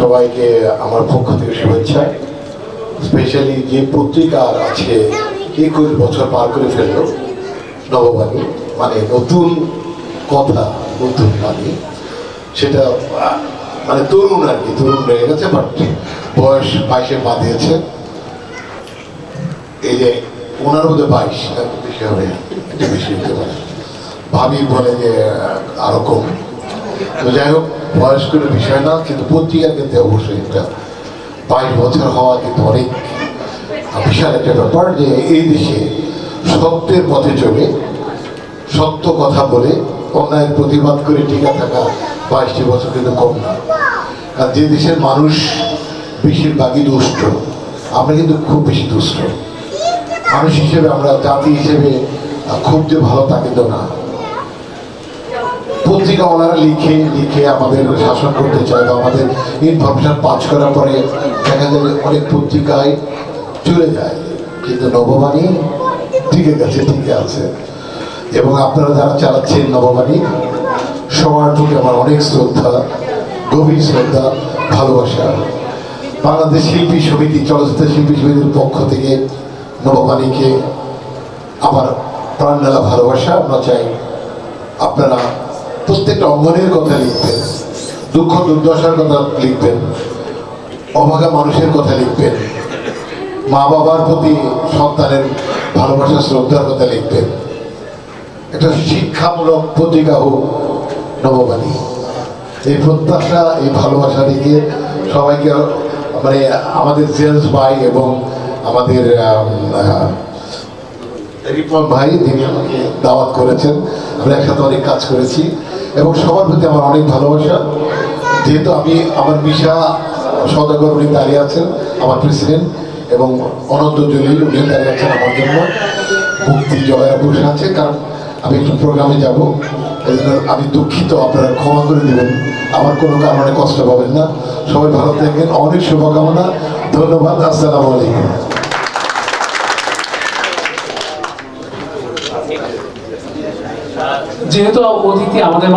সবাইকে আমার পক্ষ থেকে শুভেচ্ছা। স্পেশালি যে পত্রিকার আজকে 21 বছর পার করে ফেললো, নববাণী, মানে নতুন কথা, নতুন বাণী, সেটা মানে তরুণ আর কি, তরুণ রয়ে গেছে, বাট বয়স 22-এ পা দিয়েছে। এই যে ওনার মধ্যে 22, বেশি হবে, একটু বেশি হতে পারে, ভাবি বলে যে আরো কম। তো যাই হোক, বয়স কোনো বিষয় না, কিন্তু পত্রিকার ক্ষেত্রে অবশ্যই একটা 22 বছর হওয়া কিন্তু অনেক বিশাল একটা ব্যাপার, যে এই দেশে সত্যের পথে চলে, সত্য কথা বলে, অন্যায়ের প্রতিবাদ করে টিকে থাকা 22টি বছর কিন্তু কম না। আর যে দেশের মানুষ বেশিরভাগই দুষ্ট, আমরা কিন্তু খুব বেশি দুষ্ট মানুষ হিসেবে, আমরা জাতি হিসেবে খুব যে ভালো তা কিন্তু না। পত্রিকা ওনারা লিখে লিখে আমাদের শাসন করতে চায়, বা আমাদের ইনফরমেশন পাস করার পরে দেখা যায় অনেক পত্রিকায় চলে যায়, কিন্তু নববাণী টিকে গেছে, টিকে আছে। এবং আপনারা যারা চালাচ্ছেন নববাণী, সবার প্রতি আমার অনেক শ্রদ্ধা, গভীর শ্রদ্ধা, ভালোবাসা। বাংলাদেশ শিল্পী সমিতি, চলচ্চিত্র শিল্পী সমিতির পক্ষ থেকে নববাণীকে আমার প্রাণ ঢালা ভালোবাসা। আমরা চাই আপনারা প্রত্যেকটা অঙ্গনের কথা লিখবেন, দুঃখ দুর্দশার কথা লিখবেন, অভাগা মানুষের কথা লিখবেন, মা বাবার প্রতি সন্তানের ভালোবাসা শ্রদ্ধার কথা লিখবেন। একটা শিক্ষামূলক পত্রিকা হোক নববাণী, এই প্রত্যাশা, এই ভালোবাসা দিকে সবাইকে, মানে আমাদের জেমস ভাই এবং আমাদের রিপন ভাই, যিনি আমাকে দাওয়াত করেছেন, আমরা একসাথে অনেক কাজ করেছি, এবং সবার প্রতি আমার অনেক ভালোবাসা। যেহেতু আমি, আমার মিশা সদাগর উনি দাঁড়িয়ে আছেন, আমার প্রেসিডেন্ট, এবং অনন্ত জলিল উনি দাঁড়িয়ে আছেন আমার জন্য, মুক্তি জয়া বসে আছে, কারণ আমি একটু প্রোগ্রামে যাব, এই জন্য আমি দুঃখিত, আপনারা ক্ষমা করে দেবেন, আমার কোনো কারণে কষ্ট পাবেন না। সবাই ভালো থাকবেন, অনেক শুভকামনা, ধন্যবাদ, আসসালামু আলাইকুম। যেহেতু অতিথি আমাদের